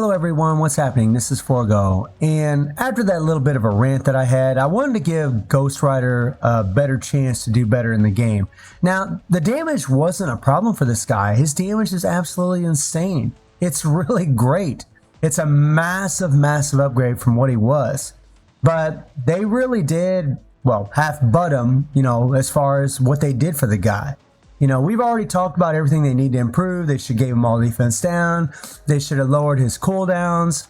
Hello everyone, what's happening? This is Forgo, and after that little bit of a rant that I had, I wanted to give Ghost Rider a better chance to do better in the game. Now, the damage wasn't a problem for this guy. His damage is absolutely insane. It's really great. It's a massive upgrade from what he was. But they really did, well, half butt him, as far as what they did for the guy. We've already talked about everything they need to improve. They should give him all defense down. They should have lowered his cooldowns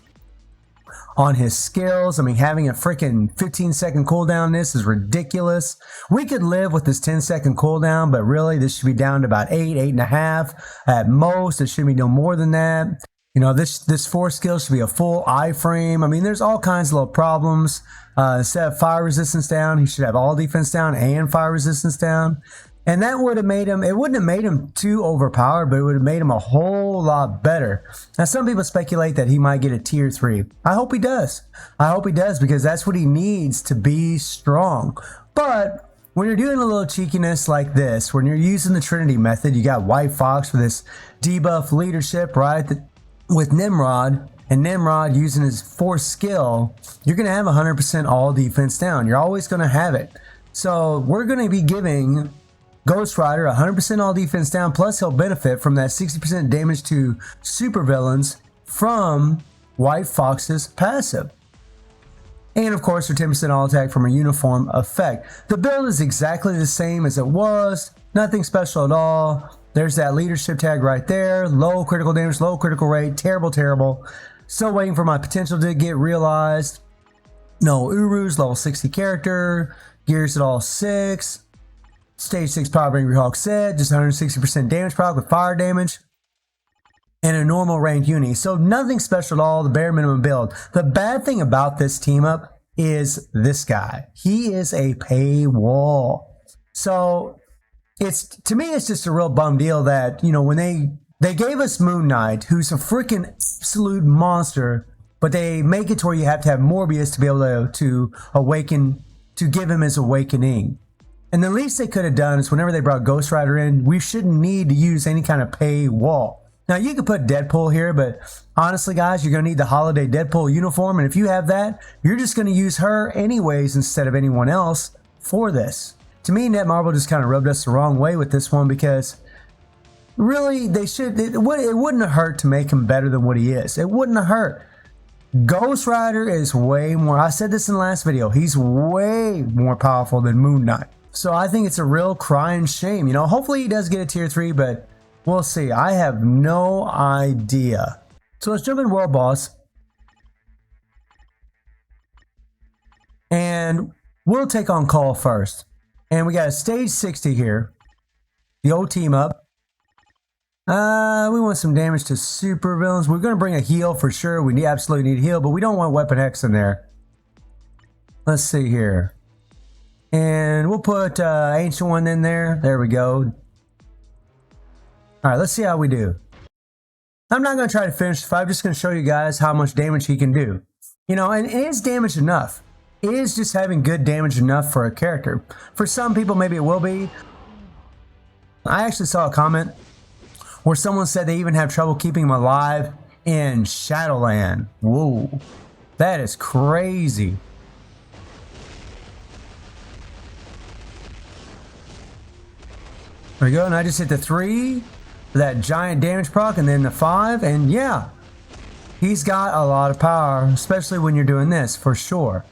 on his skills. I mean, having a freaking 15-second cooldown, this is ridiculous. We could live with this 10-second cooldown, but really this should be down to about 8.5 at most. It should be no more than that. This 4 skill should be a full iframe. I mean, there's all kinds of little problems. Instead of fire resistance down, he should have all defense down and fire resistance down. And that would have made him, it wouldn't have made him too overpowered, but it would have made him a whole lot better. Now, some people speculate that he might get a tier 3. I hope he does. I hope he does, because that's what he needs to be strong. But when you're doing a little cheekiness like this, when you're using the Trinity method, you got White Fox for this debuff leadership, right? With Nimrod, and Nimrod using his 4th skill, you're going to have 100% all defense down. You're always going to have it. So we're going to be giving Ghost Rider 100% all defense down, plus he'll benefit from that 60% damage to supervillains from White Fox's passive. And of course, their 10% all attack from a uniform effect. The build is exactly the same as it was, nothing special at all. There's that leadership tag right there, low critical damage, low critical rate, terrible. Still waiting for my potential to get realized. No Urus, level 60 character, gears at all 6. Stage 6 Power Angry Hawk set, just 160% damage proc with fire damage, and a normal ranked uni. So nothing special at all, the bare minimum build. The bad thing about this team up is this guy. He is a paywall. So to me, it's just a real bum deal that, when they gave us Moon Knight, who's a freaking absolute monster, but they make it to where you have to have Morbius to be able to awaken, to give him his awakening. And the least they could have done is whenever they brought Ghost Rider in, we shouldn't need to use any kind of paywall. Now, you could put Deadpool here, but honestly, guys, you're going to need the holiday Deadpool uniform. And if you have that, you're just going to use her anyways instead of anyone else for this. To me, Netmarble just kind of rubbed us the wrong way with this one, because really, it wouldn't have hurt to make him better than what he is. It wouldn't have hurt. Ghost Rider is way more, I said this in the last video, he's way more powerful than Moon Knight. So I think it's a real crying shame. Hopefully he does get a tier 3, but we'll see. I have no idea. So let's jump in World Boss. And we'll take on Cull first. And we got a stage 60 here. The old team up. We want some damage to super villains. We're going to bring a heal for sure. We absolutely need a heal, but we don't want Weapon X in there. Let's see here. And we'll put Ancient One in there. There we go. All right, let's see how we do. I'm not going to try to finish the fight. I'm just going to show you guys how much damage he can do. And is damage enough? Is just having good damage enough for a character? For some people, maybe it will be. I actually saw a comment where someone said they even have trouble keeping him alive in Shadowland. Whoa, that is crazy. There we go, and I just hit the 3 for that giant damage proc, and then the 5, and yeah, he's got a lot of power, especially when you're doing this, for sure.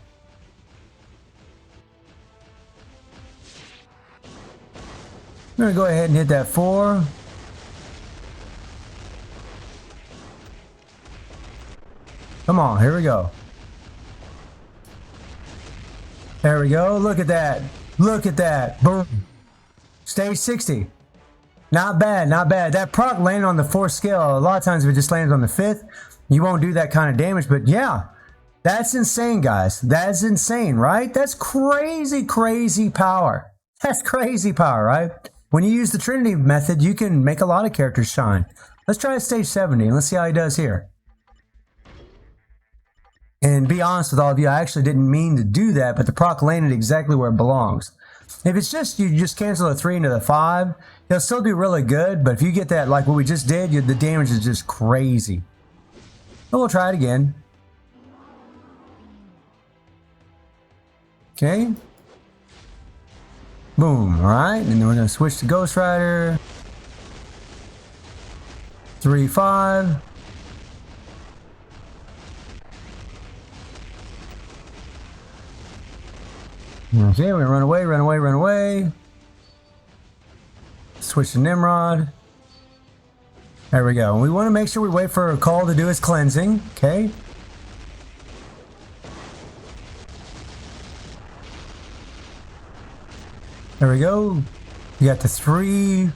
I'm gonna go ahead and hit that 4. Come on, here we go. There we go, look at that. Look at that, boom. Stage 60. Not bad, not bad. That proc landed on the 4th skill. A lot of times if it just lands on the 5th, you won't do that kind of damage. But yeah, that's insane, guys. That's insane, right? That's crazy power. That's crazy power, right? When you use the Trinity method, you can make a lot of characters shine. Let's try stage 70 and let's see how he does here. And be honest with all of you, I actually didn't mean to do that, but the proc landed exactly where it belongs. If it's just, you just cancel the 3 into the 5, he'll still do really good, but if you get that, like what we just did, the damage is just crazy. But we'll try it again. Okay. Boom. Alright, and then we're going to switch to Ghost Rider. 3-5. Okay, we're gonna run away, run away, run away. Switch to Nimrod. There we go. And we want to make sure we wait for Cull to do his cleansing. Okay. There we go. You got the 3,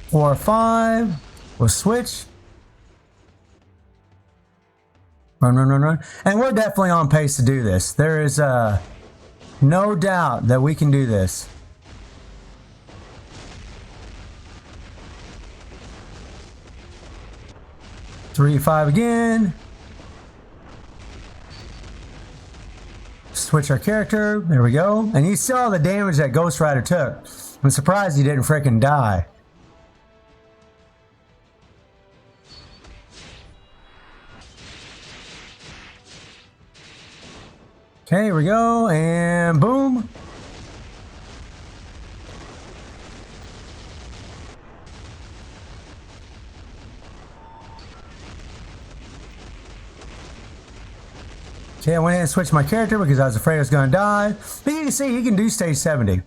4, 5. We'll switch. Run, run, run, run. And we're definitely on pace to do this. There is no doubt that we can do this. Three, 5 again. Switch our character. There we go. And you saw the damage that Ghost Rider took. I'm surprised he didn't freaking die. Okay, here we go. And boom. Okay, I went ahead and switched my character because I was afraid I was going to die. But you can see he can do stage 70.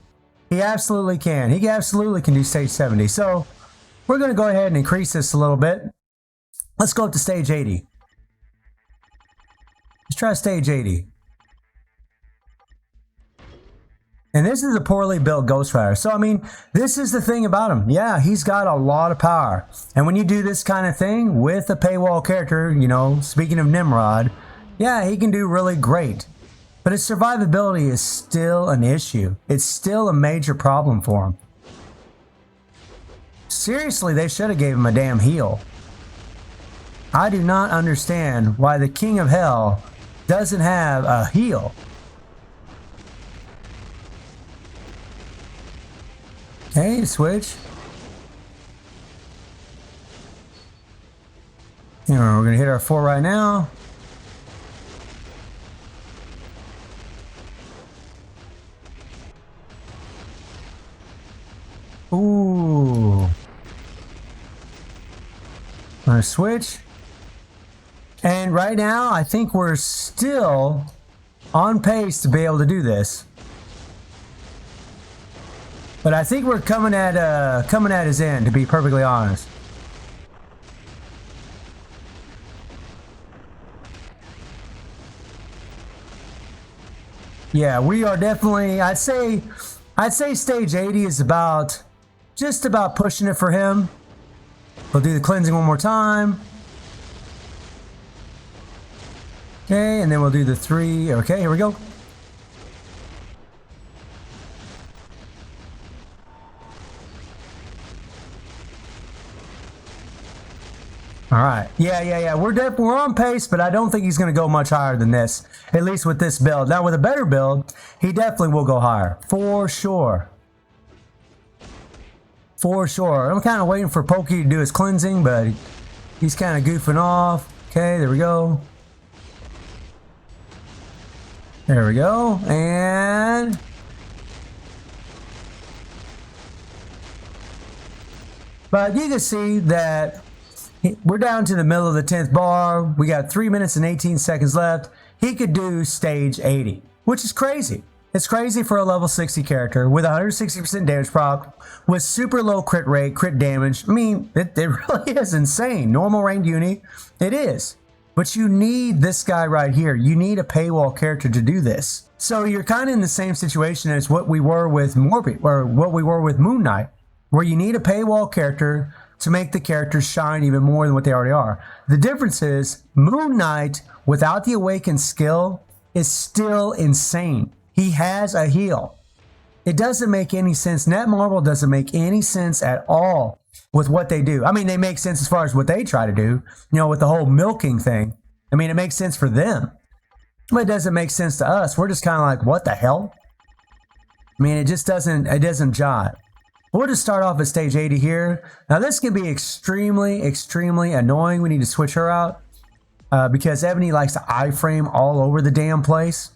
He absolutely can. He absolutely can do stage 70. So we're going to go ahead and increase this a little bit. Let's go up to stage 80. Let's try stage 80. And this is a poorly built Ghost Rider. So, I mean, this is the thing about him. Yeah, he's got a lot of power. And when you do this kind of thing with a Paywall character, you know, speaking of Nimrod, yeah, he can do really great. But his survivability is still an issue. It's still a major problem for him. Seriously, they should have gave him a damn heal. I do not understand why the King of Hell doesn't have a heal. Okay, switch. We're going to hit our 4 right now. Ooh. I'm going to switch. And right now, I think we're still on pace to be able to do this. But I think we're coming at his end, to be perfectly honest. Yeah, we are definitely. I'd say stage 80 is just about pushing it for him. We'll do the cleansing one more time. Okay, and then we'll do the 3. Okay, here we go. All right. Yeah. We're on pace, but I don't think he's going to go much higher than this. At least with this build. Now, with a better build, he definitely will go higher. For sure. For sure. I'm kind of waiting for Pokey to do his cleansing, but he's kind of goofing off. Okay, there we go. There we go. And... but you can see that we're down to the middle of the 10th bar. We got 3 minutes and 18 seconds left. He could do stage 80, which is crazy. It's crazy for a level 60 character with 160% damage proc, with super low crit rate, crit damage. I mean, it really is insane. Normal ranged uni, it is. But you need this guy right here. You need a Paywall character to do this. So you're kind of in the same situation as what we were with Morbid, or what we were with Moon Knight, where you need a Paywall character to make the characters shine even more than what they already are. The difference is Moon Knight, without the awakened skill, is still insane. He has a heal. It doesn't make any sense. Netmarble doesn't make any sense at all with what they do. I mean, they make sense as far as what they try to do, you know, with the whole milking thing. I mean, it makes sense for them, but it doesn't make sense to us. We're just kind of like, what the hell? I mean, it doesn't jive. We'll just start off at stage 80 here. Now, this can be extremely, extremely annoying. We need to switch her out. because Ebony likes to iframe all over the damn place.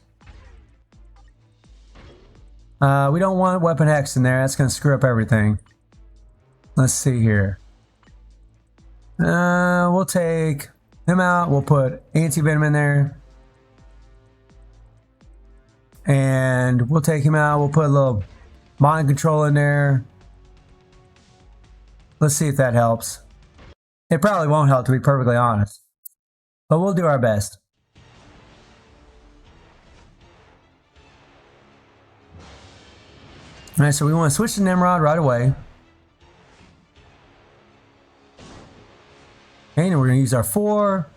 We don't want weapon hex in there. That's going to screw up everything. Let's see here. We'll take him out. We'll put anti-venom in there. And we'll take him out. We'll put a little mind control in there. Let's see if that helps. It probably won't help, to be perfectly honest. But we'll do our best. Alright, so we want to switch to Nimrod right away. Okay, and we're going to use our 4.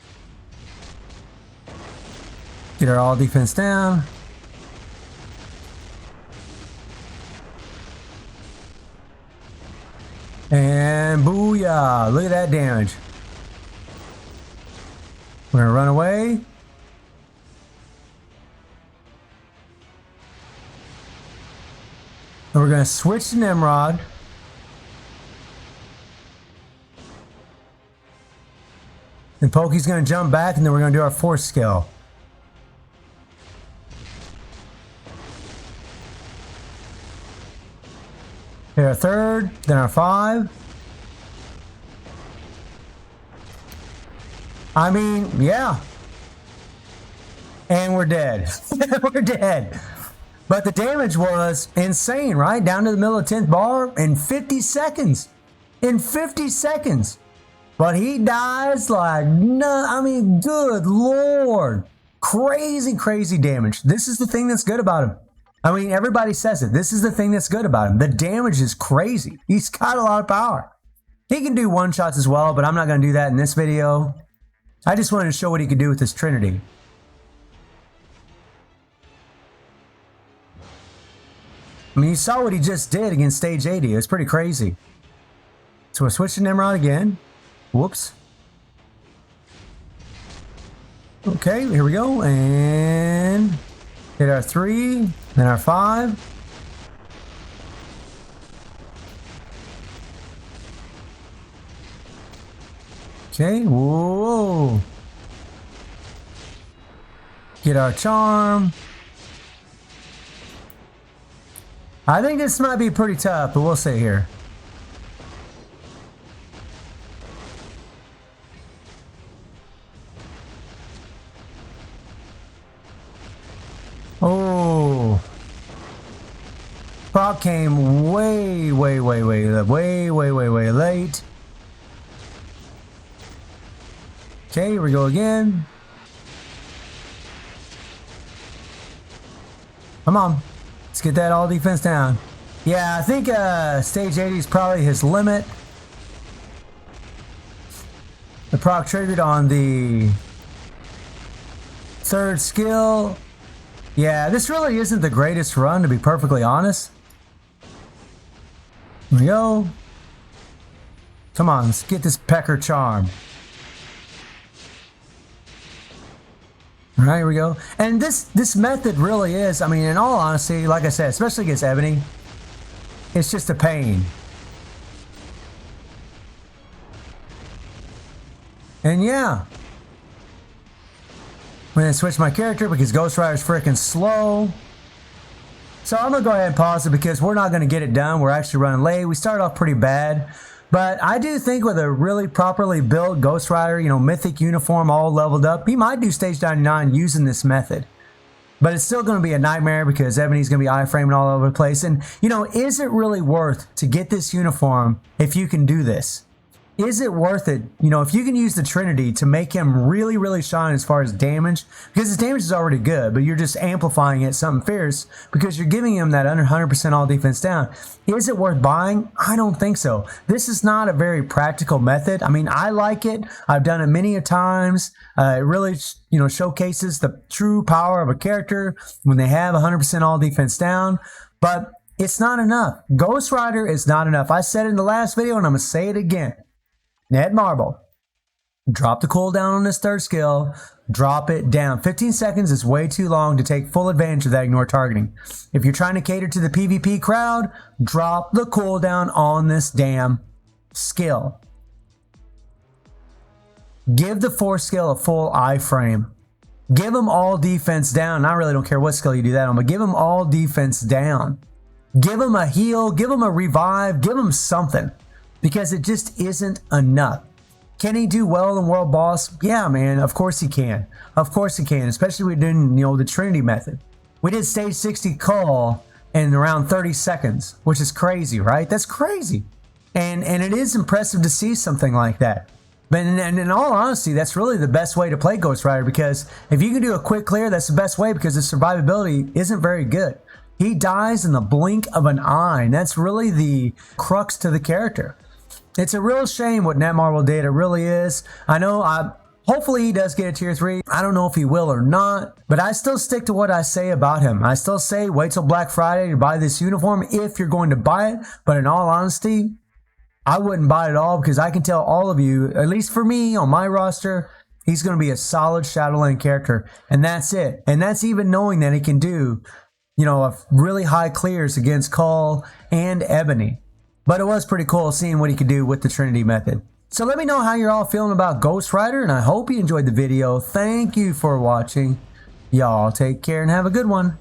Get our all defense down. And booyah! Look at that damage. We're going to run away. And we're going to switch to Nimrod. And Pokey's going to jump back, and then we're going to do our 4th skill. Okay, our 3rd, then our 5. I mean, yeah. And we're dead. We're dead. But the damage was insane, right? Down to the middle of the 10th bar in 50 seconds. In 50 seconds. But he dies like, no, I mean, good Lord. Crazy, crazy damage. This is the thing that's good about him. I mean, everybody says it. This is the thing that's good about him. The damage is crazy. He's got a lot of power. He can do one-shots as well, but I'm not going to do that in this video. I just wanted to show what he could do with his Trinity. I mean, you saw what he just did against stage 80. It was pretty crazy. So we'll switch to Nimrod again. Whoops. Okay, here we go. And hit our 3, then our 5. Okay, whoa. Get our charm. I think this might be pretty tough, but we'll see here. Oh. Proc came way late. Okay, here we go again. Come on. Let's get that all defense down. Yeah, I think stage 80 is probably his limit. The proc triggered on the 3rd skill. Yeah, this really isn't the greatest run, to be perfectly honest. Here we go. Come on, let's get this Pecker charm. All right, here we go. And this method really is, I mean, in all honesty, like I said, especially against Ebony, it's just a pain. And yeah. I'm going to switch my character because Ghost Rider's freaking slow. So I'm going to go ahead and pause it because we're not going to get it done. We're actually running late. We started off pretty bad. But I do think with a really properly built Ghost Rider, you know, mythic uniform all leveled up, he might do stage 99 using this method. But it's still going to be a nightmare because Ebony's going to be iframing all over the place. And, you know, is it really worth to get this uniform if you can do this? Is it worth it, you know, if you can use the Trinity to make him really, really shine as far as damage? Because his damage is already good, but you're just amplifying it something fierce because you're giving him that under 100% all defense down. Is it worth buying? I don't think so. This is not a very practical method. I mean, I like it. I've done it many a times. It really, you know, showcases the true power of a character when they have 100% all defense down. But it's not enough. Ghost Rider is not enough. I said it in the last video and I'm going to say it again. Ned Marble, drop the cooldown on this 3rd skill, drop it down. 15 seconds is way too long to take full advantage of that ignore targeting. If you're trying to cater to the PvP crowd, drop the cooldown on this damn skill. Give the 4 skill a full iframe. Give them all defense down. I really don't care what skill you do that on, but give them all defense down. Give them a heal, give them a revive, give them something. Because it just isn't enough. Can he do well in World Boss? Yeah, man, of course he can. Of course he can, especially when we're doing, the Trinity method. We did stage 60 Cull in around 30 seconds, which is crazy, right? That's crazy. And it is impressive to see something like that. But in all honesty, that's really the best way to play Ghost Rider, because if you can do a quick clear, that's the best way, because the survivability isn't very good. He dies in the blink of an eye, and that's really the crux to the character. It's a real shame what Netmarble did. It really is. I know, hopefully he does get a tier 3. I don't know if he will or not, but I still stick to what I say about him. I still say wait till Black Friday to buy this uniform if you're going to buy it. But in all honesty, I wouldn't buy it at all, because I can tell all of you, at least for me on my roster, he's going to be a solid Shadowland character. And that's it. And that's even knowing that he can do, a really high clears against Cull and Ebony. But it was pretty cool seeing what he could do with the Trinity method. So let me know how you're all feeling about Ghost Rider, and I hope you enjoyed the video. Thank you for watching. Y'all take care and have a good one.